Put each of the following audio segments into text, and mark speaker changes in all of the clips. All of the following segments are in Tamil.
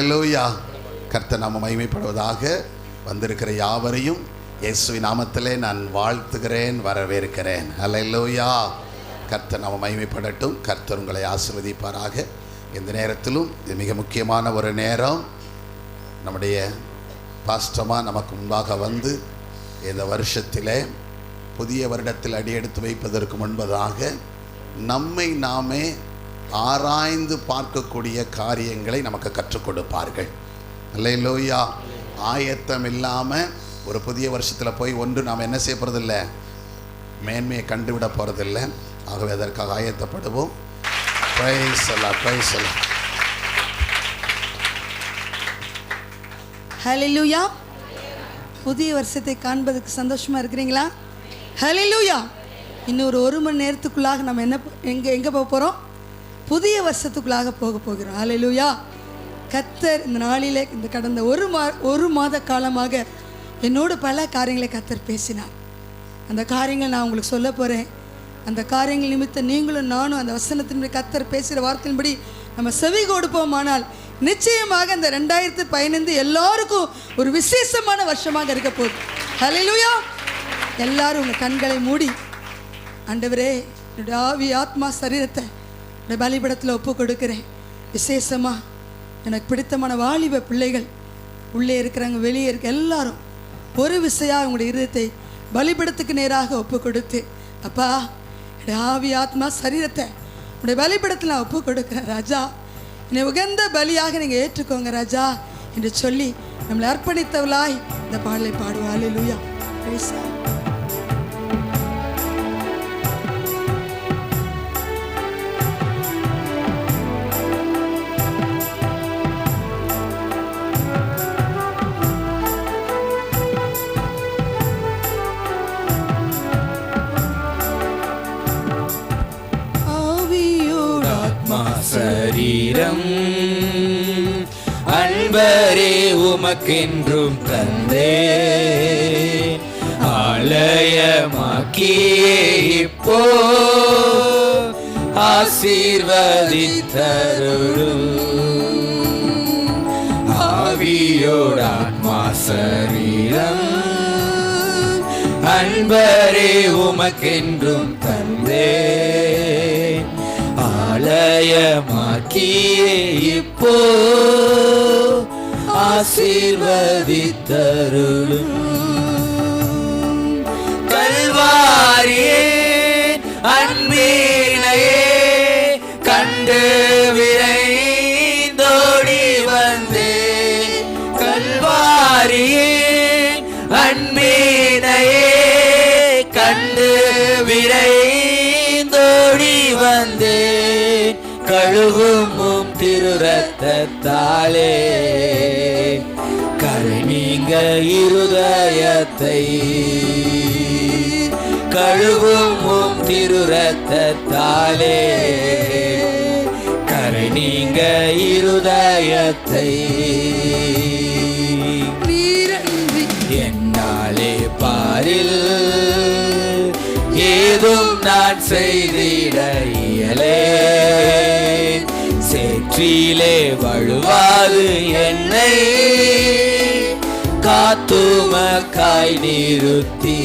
Speaker 1: அல்லேலூயா. கர்த்தர் நாம மகிமைப்படுவதாக. வந்திருக்கிற யாவரையும் இயேசுவின் நாமத்திலே நான் வாழ்த்துகிறேன், வரவேற்கிறேன். அல்லேலூயா. கர்த்தர் நாம மகிமைப்படட்டும். கர்த்தர் உங்களை ஆசீர்வதிப்பாராக. இந்த நேரத்திலும் இது மிக முக்கியமான ஒரு நேரம். நம்முடைய பாஸ்டமா நமக்கு முன்பாக வந்து இந்த வருஷத்திலே புதிய வருடத்தில் அடியெடுத்து வைப்பதற்கு முன்பதாக நம்மை நாமே ஆராய்ந்து பார்க்கக்கூடிய காரியங்களை நமக்கு கற்றுக் கொடுப்பார்கள். அல்லேலூயா. ஆயத்தம் இல்லாமல் ஒரு புதிய வருஷத்தில் போய் ஒன்று நாம் என்ன செய்ய போகிறதில்லை, மேன்மையை கண்டுவிட போகிறதில்லை. ஆகவே அதற்காக ஆயத்தப்படுவோம். பிரைஸ் அல்லாஹ், பிரைஸ் அல்லாஹ்.
Speaker 2: ஹல்லேலூயா. புதிய வருஷத்தை காண்பதற்கு சந்தோஷமாக இருக்கிறீங்களா? ஹல்லேலூயா. இன்னொரு 1 மணி நேரத்துக்குள்ளாக நம்ம எங்கே போக போகிறோம்? புதிய வருஷத்துக்குள்ளாக போக போகிறோம். ஹல்லேலூயா. கர்த்தர் இந்த நாளிலே இந்த கடந்த ஒரு மாத காலமாக என்னோடு பல காரியங்களை கர்த்தர் பேசினார். அந்த காரியங்களை நான் உங்களுக்கு சொல்ல போகிறேன். அந்த காரியங்கள் நிமித்தம் நீங்களும் நானும் அந்த வசனத்தின்படி கர்த்தர் பேசுகிற வார்த்தையின்படி நம்ம செவி கொடுப்போமானால் நிச்சயமாக இந்த 2015 எல்லாருக்கும் ஒரு விசேஷமான வருஷமாக இருக்க போகுது. ஹல்லேலூயா. எல்லாரும் உங்கள் கண்களை மூடி, ஆண்டவரே என்னுடைய ஆவி ஆத்மா சரீரத்தை இந்த பலிபீடத்தில் ஒப்பு கொடுக்கிறேன். விசேஷமாக எனக்கு பிடித்தமான வாலிப பிள்ளைகள் உள்ளே இருக்கிறாங்க, வெளியே இருக்க எல்லாரும் ஒரு விசையாக உங்களுடைய இருதயத்தை பலிபீடத்துக்கு நேராக ஒப்பு கொடுத்து, அப்பா என்னுடைய ஆவி ஆத்மா சரீரத்தை உங்களுடைய பலிபீடத்தில் நான் ஒப்பு கொடுக்குறேன் ராஜா, என்னை உகந்த பலியாக நீங்கள் ஏற்றுக்கோங்க ராஜா என்று சொல்லி நம்மளை அர்ப்பணித்தவளாய் இந்த பாடலை பாடுவா. அல்லேலூயா. Praise the lord.
Speaker 3: சரீரம் அன்பரே உமக்கென்றும் தந்தே, ஆலயமாக்கியே இப்போ ஆசீர்வதித்தருளும். ஆவியோட ஆத்மா சரீரம் அன்பரே உமக்கென்றும் தந்தே, ஆலயமாக்கியே இப்போ ஆசீர்வதித்தருளும். கல்வாரியே அன்பினையே கண்டு விரைந்தோடி வந்தேன். கல்வாரியே அன்பினையே கண்டு விரைந்தோடி வந்தேன். கழுவும் திரு ரத்தத்தாலே கரை நீங்க இருதயத்தை, கழுவும் திரு ரத்தத்தாலே கரை நீங்க இருதயத்தை. என்னாலே பாரில் ஏதும் நான் செய்திட இயலே, சேற்றிலே வழுவாது என்னை காத்துமக்காய் நிறுத்தி.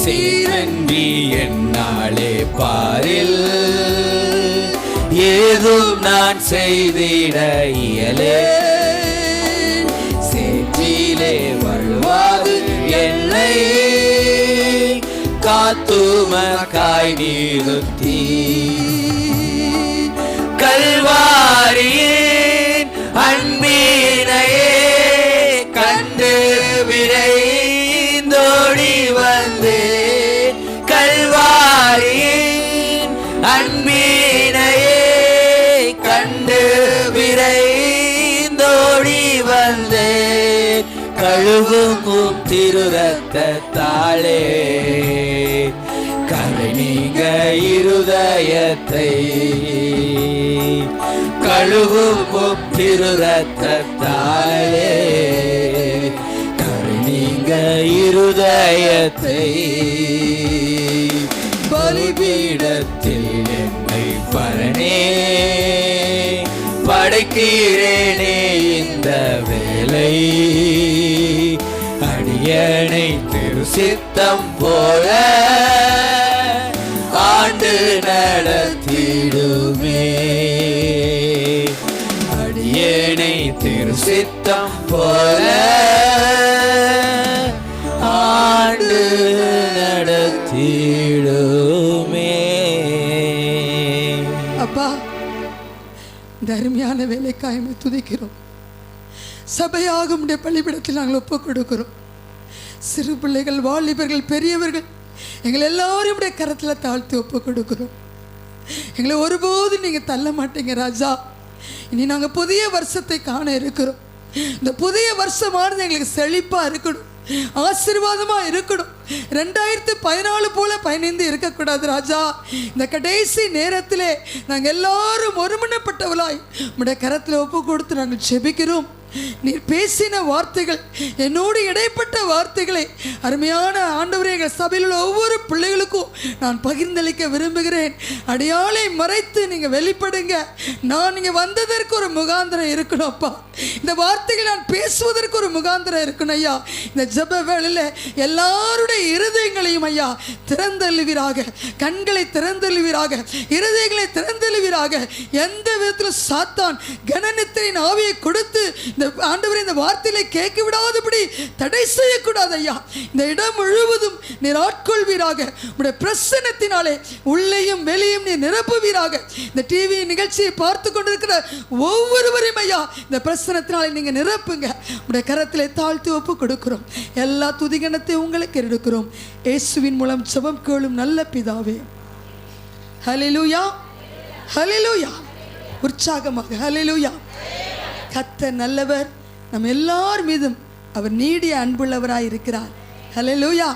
Speaker 3: சேரன்றி என்னாலே பாரில் ஏதும் நான் செய்திட இயலே, சேற்றிலே வழுவாது என்னை காத்துமக்காய் நிறுத்தி. கல்வாரியின் அன்பினையே கண்டு விரைந்தோடி வந்தேன். கல்வாரியின் அன்பினையே கண்டு விரைந்தோடி வந்தேன். கழுவும் திரு ரத்தத்தாலே கரை நீங்க இருதயத்தை, கழுவும் திரு ரத்தத்தாலே கரை நீங்க இருதயத்தை. பலிபீடத்தில் என்னை பரணே படை அழைக்கிறேனே இந்த வேளை, அடியனை திரு சித்தம் போல ஆண்டு நடத்திடுமே. அடியனை திரு சித்தம் போல ஆண்டு நடத்திடுமே.
Speaker 2: அப்பா, இந்த அருமையான வேலைக்காய் துதிக்கிறோம். சபையாகும் பள்ளிப்பிடத்தில் நாங்கள் ஒப்புக் கொடுக்கிறோம். சிறு பிள்ளைகள், வாலிபர்கள், பெரியவர்கள் எங்களை எல்லாரும் கரத்தில் தாழ்த்தி ஒப்புக் கொடுக்கிறோம். எங்களை ஒருபோதும் நீங்கள் தள்ள மாட்டீங்க ராஜா. இனி நாங்கள் புதிய வருஷத்தை காண இருக்கிறோம். இந்த புதிய வருஷமானது எங்களுக்கு செழிப்பாக இருக்கணும், ஆசீர்வாதமாக இருக்கணும். 2014 போல 15 இருக்கக்கூடாது ராஜா. இந்த கடைசி நேரத்திலே நாங்கள் எல்லாரும் ஒருமனப்பட்டவளாய் உம்முடைய கரத்தில் ஒப்பு கொடுத்து நாங்கள் ஜெபிக்கிறோம். நீர் பேசின வார்த்தைகள், என்னோடு இடைப்பட்ட வார்த்தைகளை அருமையான ஆண்டவரே, எங்கள் சபையில் உள்ள ஒவ்வொரு பிள்ளைகளுக்கும் நான் பகிர்ந்தளிக்க விரும்புகிறேன். அடையாளை மறைத்து நீங்கள் வெளிப்படுங்க. நான் நீங்கள் வந்ததற்கு ஒரு முகாந்திரம் இருக்கணும் அப்பா. இந்த வார்த்தைகள் நான் பேசுவதற்கு ஒரு முகாந்திரம் இருக்கணும் ஐயா. இந்த ஜெப வேளையில் எல்லாருடைய இருதயங்களையும் ஐயா திறந்தெழுவீராக, கண்களை திறந்தெழுவீராக, இருதயங்களை திறந்தெழுவீராக. எந்த விதத்தில் சாத்தான் கனநித்திரையின் ஆவியை கொடுத்து இந்த ஆண்டவரே இந்த வார்த்தையிலே கேட்க விடாதபடி தடை செய்யக்கூடாது ஐயா. இந்த இடம் முழுவதும் நீர் ஆட்கொள்வீராக. உடைய பிரசன்னத்தினாலே உள்ளேயும் வெளியும் நீர் நிரப்புவீராக. இந்த டிவி நிகழ்ச்சியை பார்த்து கொண்டிருக்கிற ஒவ்வொருவரையும் ஐயா இந்த பிரசன்னத்தினாலே நீங்க நிரப்புங்க. உடைய கரத்திலே தாழ்த்தி ஒப்பு கொடுக்கிறோம். எல்லா துதிகணத்தை உங்களுக்கு எடுக்கிறோம். இயேசுவின் மூலம் ஜெபம் கேளும் நல்ல பிதாவே. ஹல்லேலூயா, ஹல்லேலூயா. உற்சாகமாக ஹல்லேலூயா. கர்த்தர் நல்லவர், நம்ம எல்லார் மீதும் அவர் நீடிய அன்புள்ளவராய் இருக்கிறார். ஹல்லேலூயா.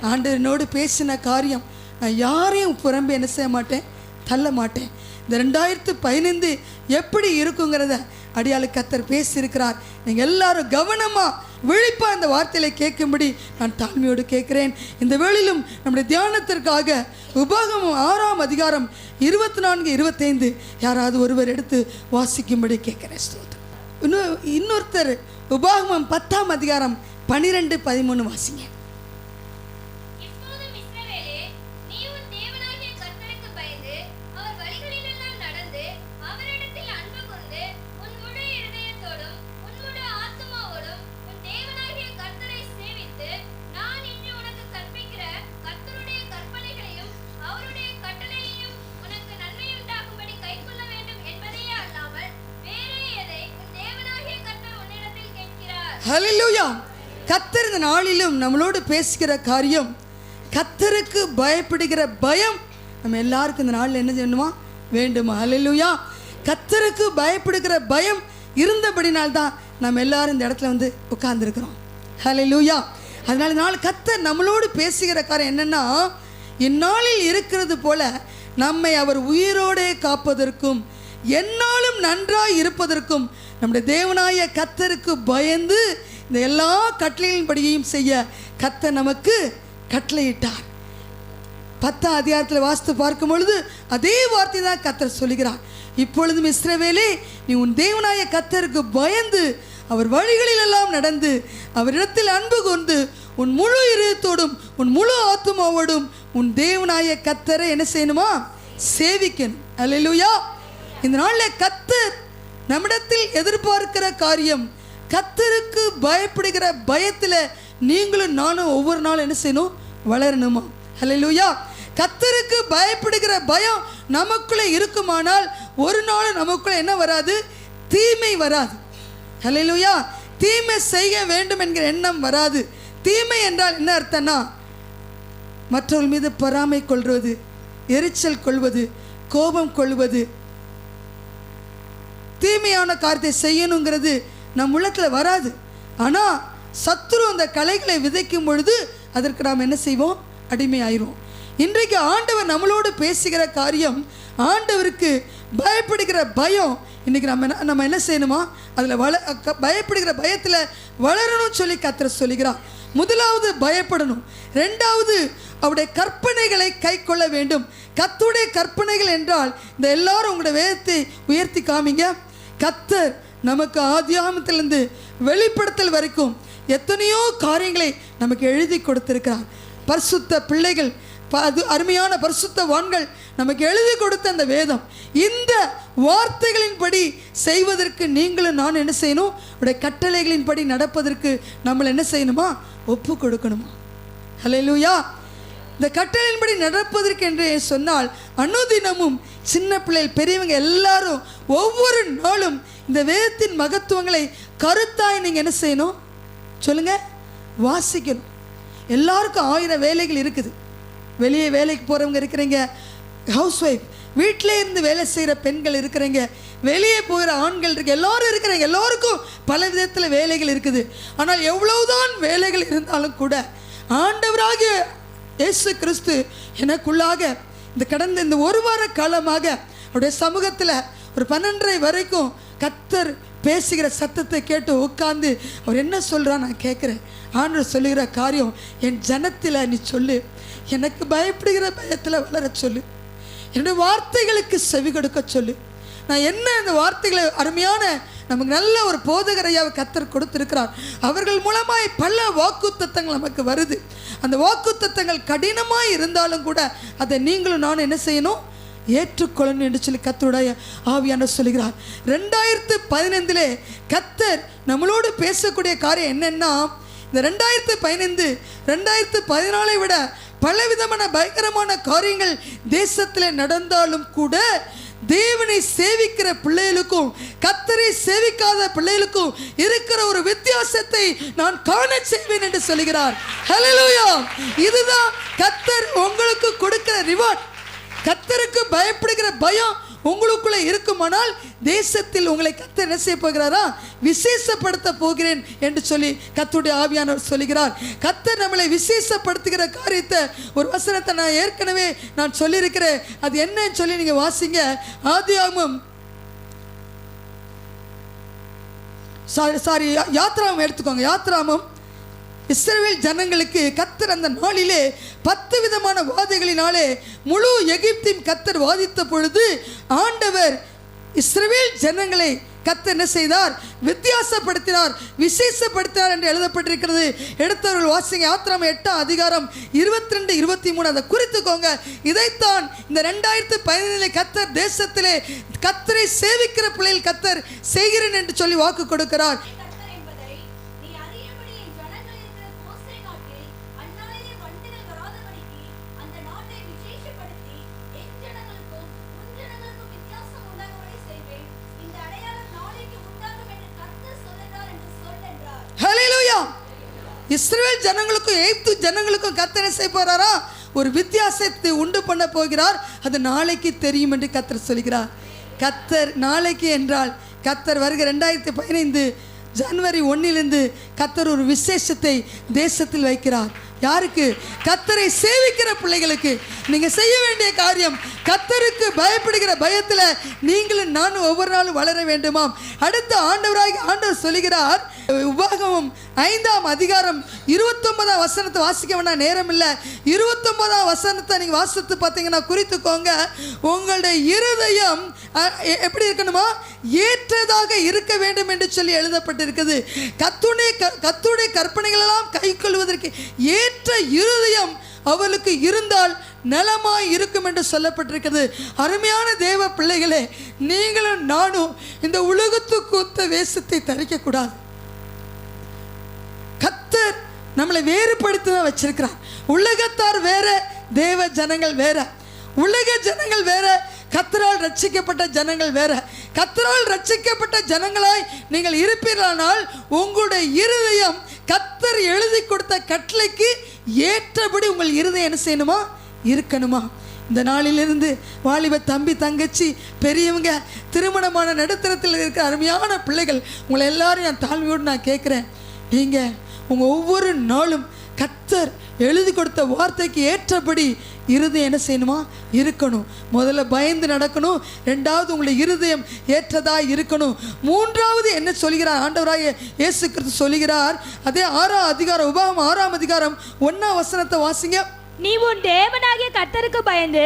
Speaker 2: ஆண்டவரோடு பேசின காரியம், நான் யாரையும் புறம்பே என்ன செய்ய மாட்டேன், தள்ள மாட்டேன். இந்த 2015 எப்படி இருக்குங்கிறத அடியாளு கர்த்தர் பேசியிருக்கிறார். நீங்கள் எல்லாரும் கவனமாக விழிப்பாக இந்த வார்த்தையில கேட்கும்படி நான் தாழ்மையோடு கேட்குறேன். இந்த வேளையிலும் நம்முடைய தியானத்திற்காக உபாகமம் 6ஆம் அதிகாரம் 24, 25 யாராவது ஒருவர் எடுத்து வாசிக்கும்படி கேட்குறேன். இன்னொருத்தர் உபாகமம் 10ஆம் அதிகாரம் 12, 13 வாசிங்க. ஹல்லேலூயா. கர்த்தர் இந்த நாளிலும் நம்மளோடு பேசுகிற காரியம், கர்த்தருக்கு பயப்படுகிற பயம் நம்ம எல்லாருக்கும் இந்த நாளில் என்ன செய்யணுமா, வேண்டுமா? ஹல்லேலூயா. கர்த்தருக்கு பயப்படுகிற பயம் இருந்தபடினால்தான் நம்ம எல்லாரும் இந்த இடத்துல வந்து உட்கார்ந்துருக்கிறோம். ஹல்லேலூயா. அதனால நாள் கர்த்தர் நம்மளோடு பேசுகிற காரியம் என்னன்னா, இந்நாளில் இருக்கிறது போல நம்மை அவர் உயிரோடே காப்பதற்கும் எந்நாளும் நன்றாய் இருப்பதற்கும் நம்முடைய தேவனாய கர்த்தருக்கு பயந்து இந்த எல்லா கட்டளைகளின்படியையும் செய்ய கர்த்தர் நமக்கு கட்டளையிட்டார். 10ஆம் அதிகாரத்தில் வாசித்து பார்க்கும் பொழுது அதே வார்த்தை தான் கர்த்தர் சொல்லுகிறார். இப்பொழுதும் இஸ்ரவேலே, நீ உன் தேவனாய கர்த்தருக்கு பயந்து அவர் வழிகளில் எல்லாம் நடந்து அவரிடத்தில் அன்பு கொண்டு உன் முழு இதயத்தோடும் உன் முழு ஆத்துமாவோடும் உன் தேவனாய கர்த்தரை என்ன செய்யணுமா, சேவிக்கணும். அல்லேலூயா. இந்த நாளில் கர்த்தர் நம்மிடத்தில் எதிர்பார்க்கிற காரியம், கர்த்தருக்கு பயப்படுகிற பயத்தில் நீங்களும் நானும் ஒவ்வொரு நாளும் என்ன செய்யணும், வளரணுமா? ஹல்லேலூயா. கர்த்தருக்கு பயப்படுகிற பயம் நமக்குள்ளே இருக்குமானால் ஒரு நாள் நமக்குள்ளே என்ன வராது, தீமை வராது. ஹல்லேலூயா. தீமை செய்ய வேண்டும் என்கிற எண்ணம் வராது. தீமை என்றால் என்ன அர்த்தம்னா, மற்றவர்கள் மீது பொறாமை கொள்வது, எரிச்சல் கொள்வது, கோபம் கொள்வது, தீமையான காரியத்தை செய்யணுங்கிறது நம் உள்ளத்தில் வராது. ஆனால் சத்துரு அந்த கலைகளை விதைக்கும் பொழுது அதற்கு நாம் என்ன செய்வோம், அடிமையாயிரும். இன்றைக்கு ஆண்டவர் நம்மளோடு பேசுகிற காரியம், ஆண்டவருக்கு பயப்படுகிற பயம். இன்றைக்கி நம்ம என்ன செய்யணுமா, அதில் பயப்படுகிற பயத்தில் வளரணும்னு சொல்லி கர்த்தர் சொல்லுகிறார். முதலாவது பயப்படணும். ரெண்டாவது அவருடைய கற்பனைகளை கை கொள்ள வேண்டும். கர்த்தருடைய கற்பனைகள் என்றால், இந்த எல்லாரும் உங்களுடைய வேதத்தை உயர்த்தி காமிங்க. கர்த்தர் நமக்கு ஆதியாகமத்திலிருந்து வெளிப்படுத்தல் வரைக்கும் எத்தனையோ காரியங்களை நமக்கு எழுதி கொடுத்திருக்கிறார். பரிசுத்த பிள்ளைகள், அது அருமையான பரிசுத்தவான்கள் நமக்கு எழுதி கொடுத்த அந்த வேதம், இந்த வார்த்தைகளின்படி செய்வதற்கு நீங்களும் நான் என்ன செய்யணும்? உடைய கட்டளைகளின்படி நடப்பதற்கு நம்மளை என்ன செய்யணுமா? ஒப்பு கொடுக்கணுமா? ஹல்லேலூயா. இந்த கட்டளையின்படி நடப்பதற்கு என்று சொன்னால் அனுதினமும் சின்ன பிள்ளைகள் பெரியவங்க எல்லாரும் ஒவ்வொரு நாளும் இந்த வேதத்தின் மகத்துவங்களை கருத்தாய் நீங்கள் என்ன செய்யணும்? சொல்லுங்க, வாசிக்கணும். எல்லாருக்கும் 1000 வேலைகள் இருக்குது. வெளியே வேலைக்கு போகிறவங்க இருக்கிறீங்க, ஹவுஸ் ஒய்ஃப், வீட்டிலே இருந்து வேலை செய்கிற பெண்கள் இருக்கிறீங்க, வெளியே போகிற ஆண்கள் இருக்கு, எல்லாரும் இருக்கிறாங்க. எல்லோருக்கும் பல விதத்தில் வேலைகள் இருக்குது. ஆனால் எவ்வளவுதான் வேலைகள் இருந்தாலும் கூட ஆண்டவராகிய இயேசு கிறிஸ்து எனக்குள்ளாக இந்த கடந்த இந்த ஒரு வார காலமாக அவருடைய சமூகத்தில் ஒரு 12:30 வரைக்கும் கர்த்தர் பேசுகிற சத்தத்தை கேட்டு உட்கார்ந்து அவர் என்ன சொல்கிறார் நான் கேட்குறேன். ஆண்டவர் சொல்லுகிற காரியம், என் ஜனத்தில் நீ சொல்லு, எனக்கு பயப்படுகிற பயத்தில் வளர சொல்லு, என்னுடைய வார்த்தைகளுக்கு செவி கொடுக்க சொல்லு. நான் என்ன அந்த வார்த்தைகளை அருமையான நமக்கு நல்ல ஒரு போதகரையாக கர்த்தர் கொடுத்திருக்கிறார். அவர்கள் மூலமாய் பல வாக்குத்தத்தங்கள் நமக்கு வருது. அந்த வாக்குத்தத்தங்கள் கடினமாக இருந்தாலும் கூட அதை நீங்களும் நானும் என்ன செய்யணும்? ஏற்றுக்கொள்ளணும் என்று சொல்லி கர்த்தருடைய ஆவியானவர் சொல்கிறார். 2015 கர்த்தர் நம்மளோடு பேசக்கூடிய காரியம் என்னன்னா, இந்த 2015 2014 விட பலவிதமான பயங்கரமான காரியங்கள் தேசத்தில் நடந்தாலும் கூட தேவனை சேவிக்கிற பிள்ளைகளுக்கும் கர்த்தரை சேவிக்காத பிள்ளைகளுக்கும் இருக்கிற ஒரு வித்தியாசத்தை நான் காண செய்வேன் என்று சொல்கிறார். ஹல்லேலூயா. இதுதான் கர்த்தர் உங்களுக்கு கொடுக்கிற ரிவார்ட். கர்த்தருக்கு பயப்படுகிற பயம் உங்களுக்குள்ளே இருக்குமானால் தேசத்தில் உங்களை கர்த்தர் என்ன செய்ய போகிறாரா? விசேஷப்படுத்த போகிறேன் என்று சொல்லி கர்த்தருடைய ஆவியானவர் சொல்கிறார். கர்த்தர் நம்மளை விசேஷப்படுத்துகிற காரியத்தை ஒரு வசனத்தை நான் ஏற்கனவே நான் சொல்லியிருக்கிறேன். அது என்னன்னு சொல்லி நீங்கள் வாசிங்க. ஆதியாகமம் யாத்ராமம் எடுத்துக்கோங்க. யாத்ராமம் இஸ்ரவேல் ஜனங்களுக்கு கர்த்தர் அந்த நாளிலே 10 விதமான வாதைகளினாலே முழு எகிப்தின் கர்த்தர் வாதித்த பொழுது ஆண்டவர் இஸ்ரவேல் ஜனங்களை கர்த்தர் என்ன செய்தார்? வித்தியாசப்படுத்தினார், விசேஷப்படுத்தினார் என்று எழுதப்பட்டிருக்கிறது. எடுத்தவர்கள் வாசிங்க. யாத்ராமம் 8ஆம் அதிகாரம் 22, 23 அதை குறித்துக்கோங்க. இதைத்தான் இந்த 2015 கர்த்தர் தேசத்திலே கர்த்தரை சேவிக்கிற பிள்ளைகள் கர்த்தர் செய்கிறேன் என்று சொல்லி வாக்கு கொடுக்கிறார். இஸ்ரவேல் ஜனங்களுக்கும் எகிப்து ஜனங்களுக்கும் கர்த்தர் செய்ய போறாரா? ஒரு வித்தியாசத்தை உண்டு பண்ண போகிறார். அது நாளைக்கு தெரியும் என்று கர்த்தர் சொல்கிறார். கர்த்தர் நாளைக்கு என்றால் கர்த்தர் வருகிற 2015 ஜனவரி 1 கர்த்தர் ஒரு விசேஷத்தை தேசத்தில் வைக்கிறார். யாருக்கு? கர்த்தரை சேவிக்கிற பிள்ளைகளுக்கு. நீங்கள் செய்ய வேண்டிய காரியம், கர்த்தருக்கு பயப்படுகிற பயத்தில் நீங்களும் நானும் ஒவ்வொரு நாளும் வளர வேண்டுமாம். அடுத்த ஆண்டவர் சொல்லுகிறார். உபாகமம் 5ஆம் அதிகாரம் 29ஆம் வசனத்தை வாசிக்க வேண்டாம், நேரம் இல்லை. 29ஆம் வசனத்தை நீங்கள் வாசித்து பார்த்தீங்கன்னா குறித்துக்கோங்க. உங்களுடைய இருதயம் எப்படி இருக்கணுமா? ஏற்றதாக இருக்க வேண்டும் என்று சொல்லி எழுதப்பட்டிருக்குது. கர்த்தருடைய கற்பனைகள் எல்லாம் கை கொள்வதற்கு ஏற்ற இருதயம் அவளுக்கு இருந்தால் நலமாய் இருக்கும் என்று சொல்லப்பட்டிருக்கிறது. அருமையான தேவ பிள்ளைகளே, நீங்களும் நானும் இந்த உலகத்துக்கு ஒத்த வேஷத்தை தரிக்கக்கூடாது. கர்த்தர் நம்மளை வேறுபடுத்தி தான் வச்சிருக்கிறார். உலகத்தார் வேற, தேவ ஜனங்கள் வேற. உலக ஜனங்கள் வேற, கர்த்தரால் ரட்சிக்கப்பட்ட ஜனங்கள் வேற. கர்த்தரால் ரட்சிக்கப்பட்ட ஜனங்களாய் நீங்கள் இருப்பீர்களானால் உங்களுடைய இருதயம் கர்த்தர் எழுதி கொடுத்த கட்டளைக்கு ஏற்றபடி உங்கள் இருதயம் என்ன செய்யணுமா? இருக்கணுமா? இந்த நாளிலிருந்து வாலிப தம்பி தங்கச்சி பெரியவங்க திருமணமான நடுத்தரத்தில் இருக்கிற அருமையான பிள்ளைகள் உங்களை எல்லாரும் நான் தாழ்மையோடு நான் கேட்குறேன். நீங்கள் உங்கள் ஒவ்வொரு நாளும் கர்த்தர் எழுதி கொடுத்த வார்த்தைக்கு ஏற்றபடி இருதயம் என்ன செய்யணுமா? இருக்கணும். முதல்ல பயந்து நடக்கணும். 2வது உங்களுடைய இருதயம் ஏற்றதாக இருக்கணும். 3வது என்ன சொல்கிறார் ஆண்டவராகிய இயேசு கிறிஸ்து சொல்கிறார். அதே 6ஆம் அதிகாரம் உபாகமம் 6ஆம் அதிகாரம் 1ஆம் வசனத்தை வாசிங்க.
Speaker 4: நீ உன் தேவனாகிய கர்த்தருக்கு பயந்து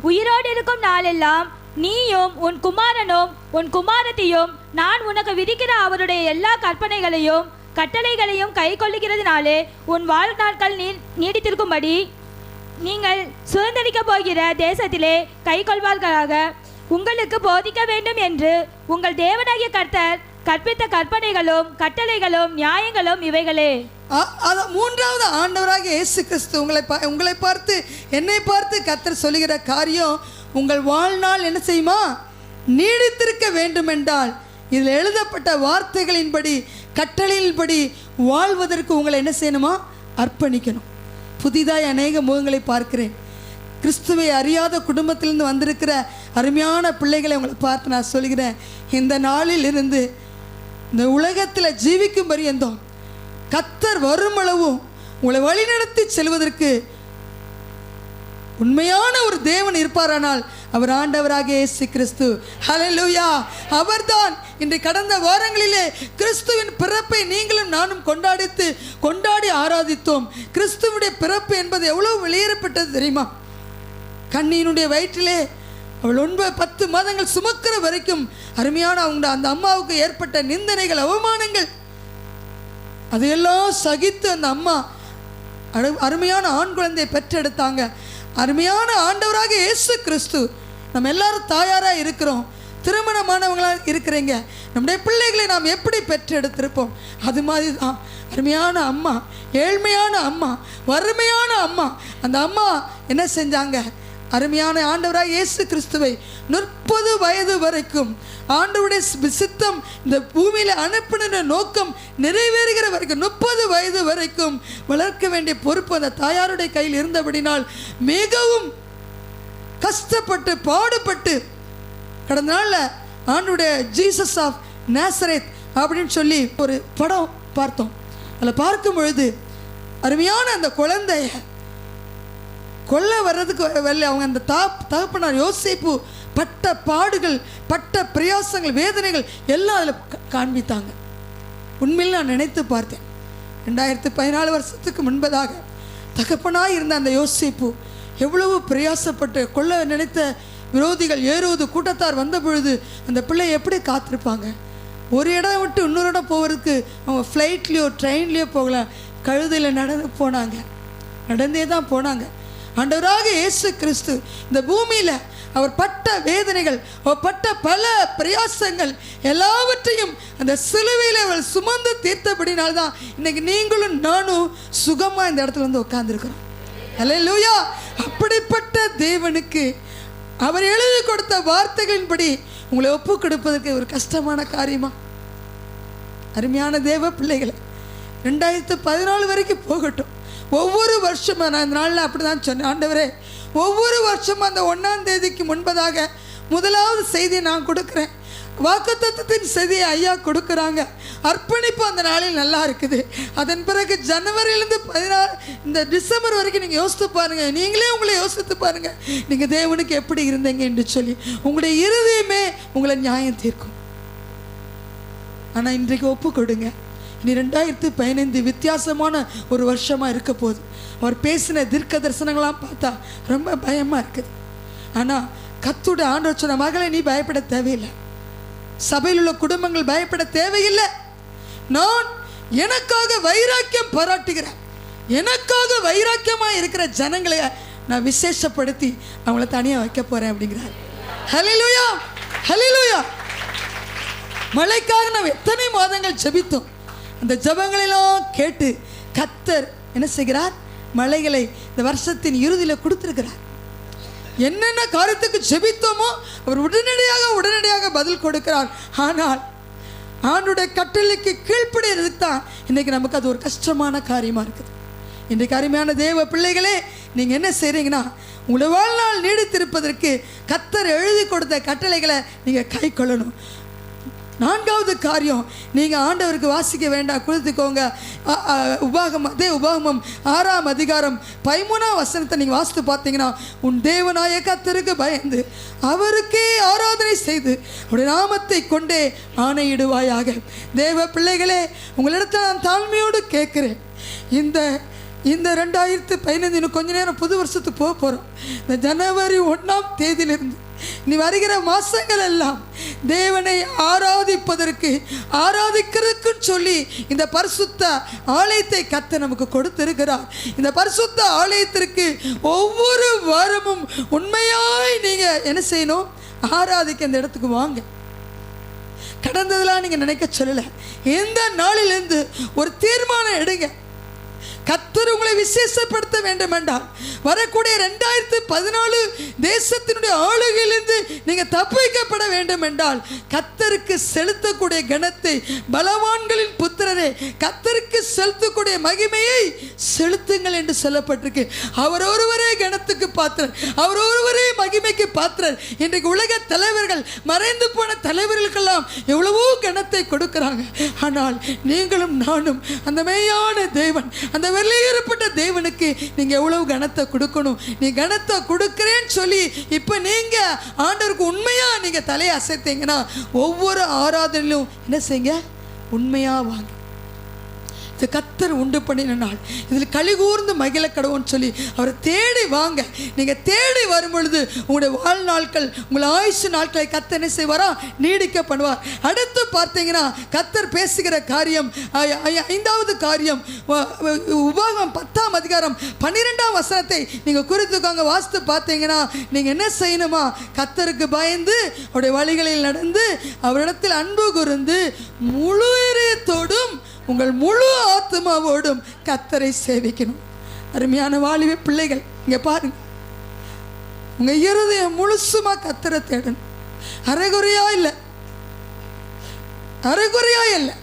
Speaker 4: உயிரோடு இருக்கும் நாளெல்லாம் நீயும் உன் குமாரனும் உன் குமாரத்தியும் நான் உனக்கு விதிக்கிற அவருடைய எல்லா கற்பனைகளையும் கட்டளைகளையும் கை கொள்ளுகிறதுனாலே உன் வாழ்நாட்கள் நீடித்திருக்கும்படி நீங்கள் சுதந்திரிக்க போகிற தேசத்திலே கை கொள்வார்களாக உங்களுக்கு போதிக்க வேண்டும் என்று உங்கள் தேவனாகிய கர்த்தர் கற்பித்த கற்பனைகளும் கட்டளைகளும் நியாயங்களும் இவைகளே.
Speaker 2: மூன்றாவது ஆண்டவராக இயேசு கிறிஸ்து உங்களை பார்த்து என்னை பார்த்து கர்த்தர் சொல்லுகிற காரியம், உங்கள் வாழ்நாள் என்ன செய்யுமா? நீடித்திருக்க வேண்டும் என்றால் இதில் எழுதப்பட்ட வார்த்தைகளின்படி கட்டளையின்படி வாழ்வதற்கு உங்களை என்ன செய்யணுமா? அர்ப்பணிக்கணும். புதிதாய் அநேக முகங்களை பார்க்கிறேன். கிறிஸ்துவை அறியாத குடும்பத்திலிருந்து வந்திருக்கிற அருமையான பிள்ளைகளை உங்களை பார்த்து நான் சொல்கிறேன், இந்த நாளில் இருந்து இந்த உலகத்தில் ஜீவிக்கும் பரியந்தம் கர்த்தர் வருமளவும் உங்களை வழிநடத்தி செல்வதற்கு உண்மையான ஒரு தேவன் இருப்பாரானால் அவர் ஆண்டவராக இயேசு கிறிஸ்து. ஹல்லேலூயா! அவர்தான். இன்று கடந்த வாரங்களிலே கிறிஸ்துவின் பிறப்பை நீங்களும் நானும் கொண்டாடி ஆராதித்தோம். கிறிஸ்துவுடைய பிறப்பு என்பது எவ்வளவு வெளியேறப்பட்டது தெரியுமா? கண்ணியினுடைய வயிற்றிலே அவள் 10 மாதங்கள் சுமக்கிற வரைக்கும் அருமையான அந்த அம்மாவுக்கு ஏற்பட்ட நிந்தனைகள், அவமானங்கள், அதையெல்லாம் சகித்து அந்த அம்மா அருமையான ஆண் குழந்தையை பெற்றெடுத்தாங்க. அருமையான ஆண்டவராக இயேசு கிறிஸ்து. நம்ம எல்லாரும் தாயாராக இருக்கிறோம், திருமணமானவங்களாக இருக்கிறீங்க. நம்முடைய பிள்ளைகளை நாம் எப்படி பெற்றெடுத்திருப்போம்? அது மாதிரி தான் அருமையான அம்மா, ஏழ்மையான அம்மா, வறுமையான அம்மா. அந்த அம்மா என்ன செஞ்சாங்க? அருமையான ஆண்டவராக இயேசு கிறிஸ்துவை 30 வயது வரைக்கும் ஆண்டவருடைய சித்தம் இந்த பூமியில் அனுப்பின நோக்கம் நிறைவேறுகிற வரைக்கும் 30 வயது வரைக்கும் வளர்க்க வேண்டிய பொறுப்பு அந்த தாயாருடைய கையில் இருந்தபடினால் மிகவும் கஷ்டப்பட்டு பாடுபட்டு கடந்த நாளில் ஆண்டவருடைய ஜீசஸ் ஆஃப் நாசரேத் அப்படின்னு சொல்லி ஒரு படம் பார்த்தோம். அதில் பார்க்கும் பொழுது அருமையான அந்த குழந்தைய கொல்ல வர்றதுக்கு அவங்க அந்த தகப்பனார் யோசேப்பு பட்ட பாடுகள், பட்ட பிரயாசங்கள், வேதனைகள் எல்லாம் அதில் காண்பித்தாங்க. உண்மையில் நான் நினைத்து பார்த்தேன். 2014 வருஷத்துக்கு முன்பதாக தகப்பனாக இருந்த அந்த யோசேப்பு எவ்வளவு பிரயாசப்பட்டு கொல்ல நினைத்த விரோதிகள் ஏறுவது கூட்டத்தார் வந்த பொழுது அந்த பிள்ளை எப்படி காத்திருப்பாங்க? ஒரு இடம் விட்டு இன்னொரு இடம் போகிறதுக்கு அவங்க ஃப்ளைட்லேயோ ட்ரெயின்லேயோ போகல, கழுதையில் நடந்தே தான் போனாங்க. ஆண்டவராக இயேசு கிறிஸ்து இந்த பூமியில் அவர் பட்ட வேதனைகள், அவர் பட்ட பல பிரயாசங்கள் எல்லாவற்றையும் அந்த சிலுவையில் அவர் சுமந்து தீர்த்தபடினால்தான் இன்னைக்கு நீங்களும் நானும் சுகமாக இந்த இடத்துல வந்து உட்கார்ந்துருக்கிறோம். அல்லேலூயா! அப்படிப்பட்ட தேவனுக்கு அவர் எழுதி கொடுத்த வார்த்தைகளின்படி உங்களை ஒப்பு கொடுப்பதற்கு ஒரு கஷ்டமான காரியமா? அருமையான தேவ பிள்ளைகளை 2014 வரைக்கும் போகட்டும். ஒவ்வொரு வருஷமும் நான் இந்த நாளில் அப்படி தான் சொன்னேன், ஆண்டவரே ஒவ்வொரு வருஷமும் அந்த 1ஆம் தேதிக்கு முன்பதாக முதலாவது செய்தியை நான் கொடுக்குறேன். வாக்குத்தத்தத்தின் செய்தியை ஐயா கொடுக்குறாங்க. அர்ப்பணிப்பு அந்த நாளில் நல்லா இருக்குது. அதன் பிறகு ஜனவரியிலேருந்து 16 இந்த டிசம்பர் வரைக்கும் நீங்கள் யோசித்து பாருங்கள். நீங்களே உங்களை யோசித்து பாருங்கள், நீங்கள் தேவனுக்கு எப்படி இருந்தீங்க என்று சொல்லி உங்களுடைய இருதயமே உங்களை நியாயம் தீர்க்கும். ஆனால் இன்றைக்கு ஒப்பு கொடுங்க. இனி 2015 வித்தியாசமான ஒரு வருஷமாக இருக்க போகுது. அவர் பேசின தீர்க்க தரிசனங்களாம் பார்த்தா ரொம்ப பயமாக இருக்குது. ஆனால் கர்த்தருடைய ஆண்டவர் சொன்ன, மகளை நீ பயப்பட தேவையில்லை, சபையில் உள்ள குடும்பங்கள் பயப்பட தேவையில்லை. நான் எனக்காக வைராக்கியம் பாராட்டுகிறேன். எனக்காக வைராக்கியமாக இருக்கிற ஜனங்களை நான் விசேஷப்படுத்தி அவங்கள தனியாக வைக்க போகிறேன் அப்படிங்கிறார். ஹல்லேலூயா! ஹல்லேலூயா! மழைக்காக நாம் எத்தனை மாதங்கள் ஜெபித்தோம். அந்த ஜபங்களெல்லாம் கேட்டு கர்த்தர் என்ன செய்கிறார்? மலைகளை இந்த வருஷத்தின் இறுதியில் கொடுத்திருக்கிறார். என்னென்ன காரியத்துக்கு ஜெபித்தோமோ அவர் உடனடியாக பதில் கொடுக்கிறார். ஆனால் ஆண்டுடைய கட்டளைக்கு கீழ்ப்படியறதுக்கு தான் இன்றைக்கி நமக்கு அது ஒரு கஷ்டமான காரியமாக இருக்குது. இன்றைக்கு அருமையான தேவ பிள்ளைகளே, நீங்கள் என்ன செய்கிறீங்கன்னா, உங்களை வாழ்நாள் நீடித்திருப்பதற்கு கர்த்தர் எழுதி கொடுத்த கட்டளைகளை நீங்கள் கை கொள்ளணும். 4வது காரியம், நீங்கள் ஆண்டவருக்கு வாசிக்க வேண்டாம், கொடுத்துக்கோங்க. உபாகமம் 6ஆம் அதிகாரம் 13ஆம் வசனத்தை நீங்கள் வாசித்து பார்த்தீங்கன்னா, உன் தேவனாய கர்த்தருக்கு பயந்து அவருக்கே ஆராதனை செய்து அவருடைய நாமத்தை கொண்டே ஆணையிடுவாயாக. தேவ பிள்ளைகளே, உங்களிடத்தில் நான் தாழ்மையோடு கேட்குறேன். இந்த 2015 இன்னும் கொஞ்ச நேரம் புது வருஷத்துக்கு போக போகிறோம். இந்த ஜனவரி 1ஆம் தேதியிலிருந்து நீ வருகிற மாசங்கள் எல்லாம் தேவனை ஆராதிக்கிறதுக்கு சொல்லி இந்த பரிசுத்த ஆலயத்தை கர்த்தர் நமக்கு கொடுத்திருக்கிறார். இந்த பரிசுத்த ஆலயத்திற்கு ஒவ்வொரு வாரமும் உண்மையாய் நீங்க என்ன செய்யணும்? ஆராதிக்க இந்த இடத்துக்கு வாங்க. கடந்ததெல்லாம் நீங்க நினைக்க சொல்லல. இந்த நாளிலிருந்து ஒரு தீர்மானம் எடுங்க. கர்த்தர் உங்களை விசேஷப்படுத்த வேண்டும் என்றால் வரக்கூடிய 2014 தேசத்தினுடைய ஆளுகையிலிருந்து நீங்க தப்பிக்கப்பட வேண்டும் என்றால் கர்த்தருக்கு செலுத்தக்கூடிய கனத்தை, பலவான்களின் புத்திரரே கர்த்தருக்கு செலுத்தக்கூடிய மகிமையை செலுத்துங்கள் என்று சொல்லப்பட்டிருக்கு. அவர் ஒருவரே கனத்துக்கு பாத்திரர், அவர் ஒருவரே மகிமைக்கு பாத்திரர். இன்றைக்கு உலக தலைவர்கள், மறைந்து போன தலைவர்களுக்கெல்லாம் எவ்வளவோ கனத்தை கொடுக்கிறாங்க. ஆனால் நீங்களும் நானும் அந்த மெய்யான தேவன், அந்த வெளியேறப்பட்ட தேவனுக்கு நீங்க எவ்வளவு கனத்தை கொடுக்கணும். நீ கனத்தை கொடுக்கிறேன்னு சொல்லி இப்ப நீங்க ஆண்டவருக்கு உண்மையா நீங்க தலையை அசைத்தீங்கன்னா ஒவ்வொரு ஆராதனையிலும் என்ன செய்யுங்க? உண்மையா வாங்க. இது கர்த்தர் உண்டு பண்ணின நாள், இதில் கலிகூர்ந்து மகிழ கடவுன்னு சொல்லி அவரை தேடி வாங்க. நீங்கள் தேடி வரும் பொழுது உங்களுடைய வாழ்நாட்கள், உங்கள் ஆயுசு நாட்களை கர்த்தர் என்ன செய்வாரா? நீடிக்க பண்ணுவார். அடுத்து பார்த்தீங்கன்னா கர்த்தர் பேசுகிற காரியம், 5வது காரியம், உபாகமம் 10ஆம் அதிகாரம் 12ஆம் வசனத்தை நீங்கள் குறித்துக்காங்க. வாசித்து பார்த்தீங்கன்னா நீங்கள் என்ன செய்யணுமா? கர்த்தருக்கு பயந்து அவருடைய வழிகளில் நடந்து அவரிடத்தில் அன்பு கூர்ந்து முழு இதயத்தோடும் உங்கள் முழு ஆத்மாவோடும் கர்த்தரை சேவிக்கணும். அருமையான வாலிப பிள்ளைகள், இங்கே பாருங்க, உங்க இருதயம் முழுசுமா கர்த்தரை தேடணும். அரைகுறையா இல்லை, அரைகுறையா இல்லை.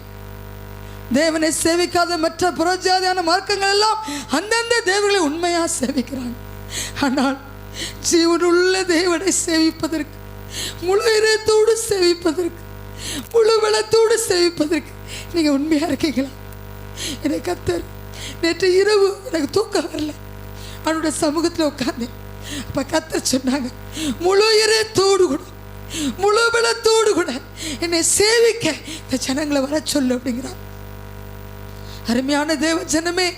Speaker 2: தேவனை சேவிக்காத மற்ற புறஜாதியான மார்க்கங்கள் எல்லாம் அந்தந்த தேவர்களை உண்மையா சேவிக்கிறாங்க. ஆனால் ஜீவனுள்ள தேவனை சேவிப்பதற்கு, முழு இதயத்தோடு சேவிப்பதற்கு, முழு பலத்தோடு சேவிப்பதற்கு நீங்க உண்மையா இருக்கீங்களா? என்னை கர்த்தர் நேற்று இரவு எனக்கு தூக்கம் வரல, அவனுடைய சமூகத்தில் உட்கார்ந்தேன். அப்ப கர்த்தர் சொன்னாங்க, முழு இதயத்தோடு கூட, முழு பலத்தோடு கூட என்னை சேவிக்க இந்த ஜனங்களை வர சொல்லு அப்படிங்கிறார். அருமையான தேவ ஜனமே,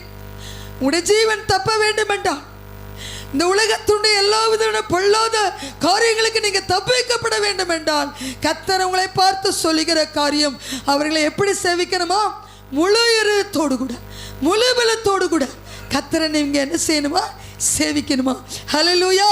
Speaker 2: உடைய ஜீவன் தப்ப வேண்டும் என்றால், இந்த உலகத்துடைய எல்லா விதமான பொல்லாத காரியங்களுக்கு நீங்க தப்பிக்கப்பட வேண்டும் என்றால் கர்த்தர் உங்களை பார்த்து சொல்லுகிற காரியம், அவர்களை எப்படி சேவிக்கணுமா? முழு இதயத்தோடு கூட, முழு பலத்தோடு கூட கர்த்தரை நீங்க என்ன செய்யணுமா? சேவிக்கணுமா? ஹல்லேலூயா.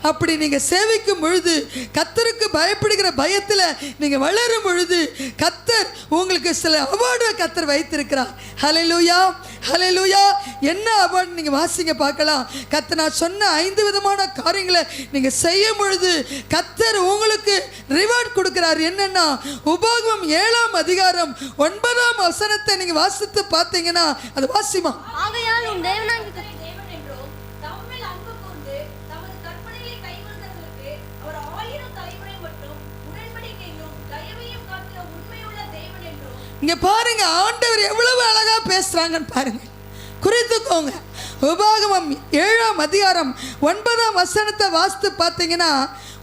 Speaker 2: அப்படி நீங்க சேவிக்கும் பொழுது, கர்த்தருக்கு பயப்படுகிற பயத்தில் நீங்க வளரும் பொழுது கர்த்தர் உங்களுக்கு சில அவார்டு கர்த்தர் வைத்திருக்கிறார். ஹல்லேலூயா, ஹல்லேலூயா. என்ன அவார்டு நீங்க வாசிங்க பார்க்கலாம். கர்த்தர் நான் சொன்ன 5 விதமான காரியங்களை நீங்க செய்யும் பொழுது கர்த்தர் உங்களுக்கு ரிவார்ட் கொடுக்கிறார். என்னன்னா, உபாகமம் 7ஆம் அதிகாரம் 9ஆம் வசனத்தை நீங்க வாசித்து பார்த்தீங்கன்னா, அது வாசிமா.
Speaker 5: ஆகையால் உன் தேவனாகிய
Speaker 2: இங்க பாருங்க, ஆண்டவர் எவ்வளவு அழகா பேசுறாங்கன்னு பாருங்க, குறித்துக்கோங்க. உபாகமம் 7ஆம் அதிகாரம் 9ஆம் வசனத்தை வாசித்து பார்த்தீங்கன்னா,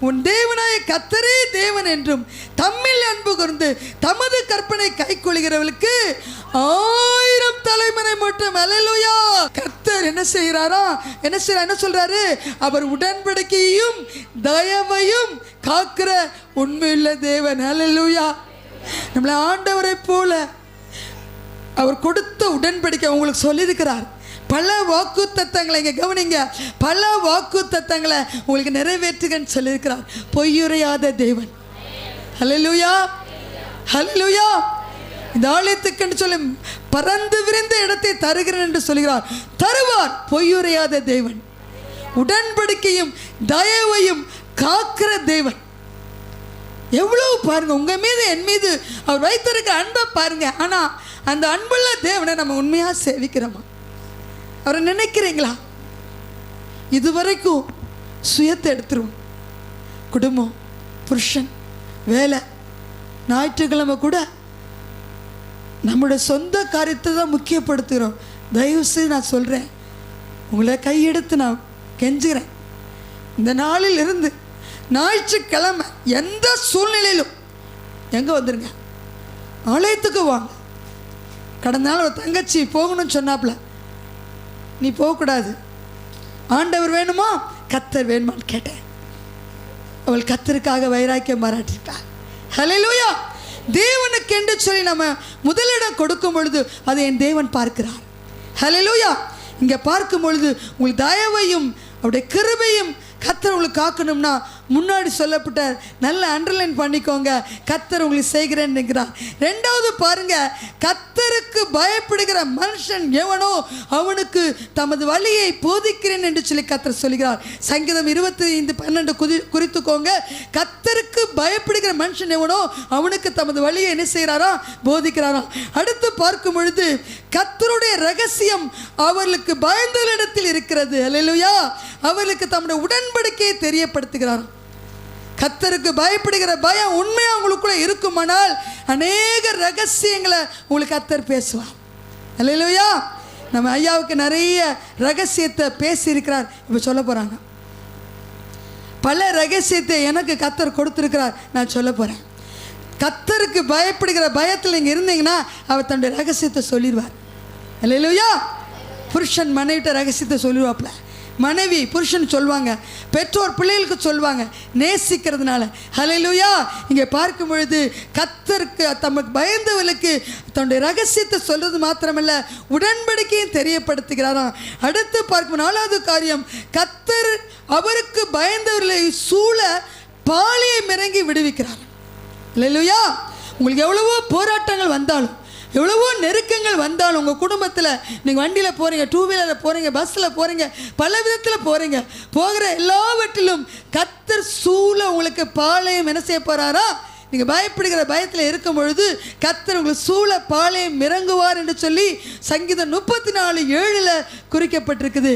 Speaker 2: உன் தேவனாய கர்த்தரே தேவன் என்றும் தம்மில் அன்பு கூர்ந்து தமது கற்பனை கைக்கொள்கிறவர்களுக்கு 1000 தலைமுறை மட்டும். அல்லேலூயா. கர்த்தர் என்ன செய்யறாரா? என்ன சொல்றாரு? அவர் உடன்படிக்கையையும் தயவையும் காக்கிற உண்மையுள்ள தேவன். அல்லேலூயா. நம்மளை ஆண்டவரை போல அவர் கொடுத்த உடன்படிக்கை உங்களுக்கு சொல்லியிருக்கிறார். பல வாக்கு தத்தங்களை இங்கே கவனிங்க, பல வாக்கு தத்தங்களை உங்களுக்கு நிறைவேற்றுகன்னு சொல்லியிருக்கிறார். பொய்யுரையாத தேவன். ஹல்லேலூயா, ஹல்லேலூயா. இந்த ஆலயத்துக்கு சொல்லி பறந்து விரிந்த இடத்தை தருகிறேன் என்று சொல்கிறார். தருவார். பொய்யுரையாத தேவன், உடன்படிக்கையும் தயவையும் காக்கிற தேவன். எவ்வளவு பாருங்க, உங்க மீது என் மீது அவர் வைத்திருக்க அன்பை பாருங்க. ஆனா அந்த அன்புள்ள தேவனை நம்ம உண்மையா சேவிக்கிறோமா? அவரை நினைக்கிறீங்களா? இதுவரைக்கும் சுயத்தை எடுத்துருவோம். குடும்பம், புருஷன், வேலை, ஞாயிற்றுக்கிழமை கூட நம்முடைய சொந்த காரியத்தை தான் முக்கியப்படுத்துகிறோம். தயவு செய்து நான் சொல்றேன், உங்களை கையெடுத்து நான் கெஞ்சுகிறேன், இந்த நாளில் இருந்து ஞாயிற்றுக்கிழமை எந்த சூழ்நிலையிலும் எங்க வந்துருங்க, ஆலயத்துக்கு வாங்க. கடந்த நாள் ஒரு தங்கச்சி போகணும்னு சொன்னாப்புல, நீ போகக்கூடாது, ஆண்டவர் வேணுமா கர்த்தர் வேணுமான்னு கேட்டேன். அவள் கர்த்தருக்காக வைராக்கியம் பாராட்டிட்டாள். ஹல்லேலூயா. தேவனுக்கு என்று சொல்லி நம்ம முதலிடம் கொடுக்கும் பொழுது அதை என் தேவன் பார்க்கிறார். ஹல்லேலூயா. இங்கே பார்க்கும் பொழுது உங்கள் தயவையும் அவருடைய கிருபையும் கர்த்தர் உங்களுக்கு காக்கணும்னா முன்னாடி சொல்லப்பட்ட நல்ல அண்டர்லைன் பண்ணிக்கோங்க, கர்த்தர் உங்களுக்கு செய்கிறேன்னு நினைக்கிறார். ரெண்டாவது பாருங்க, கர்த்தருக்கு பயப்படுகிற மனுஷன் எவனோ அவனுக்கு தமது வழியை போதிக்கிறேன் என்று சொல்லி கர்த்தர் சொல்கிறார். சங்கீதம் 25:12 குறித்துக்கோங்க. கர்த்தருக்கு பயப்படுகிற மனுஷன் எவனோ அவனுக்கு தமது வழியை என்ன செய்கிறாரா? போதிக்கிறாராம். அடுத்து பார்க்கும் பொழுது கர்த்தருடைய ரகசியம் அவர்களுக்கு பயந்தவர்களிடத்தில் இருக்கிறது. அல்லேலூயா. அவர்களுக்கு தம்முடைய உடன்படிக்கையை தெரியப்படுத்துகிறாராம். கர்த்தருக்கு பயப்படுகிற பயம் உண்மையாக உங்களுக்குள்ள இருக்குமானால் அநேக ரகசியங்களை உங்களுக்கு கர்த்தர் பேசுவார். அல்லேலூயா. நம்ம ஐயாவுக்கு நிறைய ரகசியத்தை பேசியிருக்கிறார். இப்போ சொல்ல போகிறாங்க. பல ரகசியத்தை எனக்கு கர்த்தர் கொடுத்துருக்கிறார், நான் சொல்ல போகிறேன். கர்த்தருக்கு பயப்படுகிற பயத்தில் நீங்கள் இருந்தீங்கன்னா அவர் தன்னுடைய ரகசியத்தை சொல்லிடுவார். அல்லேலூயா. புருஷன் மனைவிட்ட ரகசியத்தை சொல்லிடுவாப்ல, மனைவி புருஷன் சொல்லுவாங்க, பெற்றோர் பிள்ளைகளுக்கு சொல்லுவாங்க, நேசிக்கிறதுனால. ஹல்லேலூயா. இங்கே பார்க்கும் பொழுது கர்த்தருக்கு தமக்கு பயந்தவர்களுக்கு தன்னுடைய ரகசியத்தை சொல்றது மாத்திரமல்ல, உடன்படிக்கையும் தெரியப்படுத்துகிறாராம். அடுத்து பார்க்கும் 4வது காரியம், கர்த்தர் அவருக்கு பயந்தவர்களை சூழ பாளையம் இறங்கி விடுவிக்கிறார். ஹல்லேலூயா. உங்களுக்கு எவ்வளவோ போராட்டங்கள் வந்தாலும், எவ்வளவோ நெருக்கங்கள் வந்தாலும், உங்கள் குடும்பத்தில் நீங்கள் வண்டியில் போகிறீங்க, 2 வீலரில் போகிறீங்க, பஸ்ஸில் போகிறீங்க, பல விதத்தில் போகிறீங்க, போகிற எல்லாவற்றிலும் கர்த்தர் சூழ உங்களுக்கு பாளையம் என்ன செய்ய போகிறாரா? நீங்கள் பயப்படுகிற பயத்தில் இருக்கும் பொழுது கர்த்தர் உங்களுக்கு சூழ பாளையம் இறங்குவார் என்று சொல்லி சங்கீதம் 34:7 குறிக்கப்பட்டிருக்குது.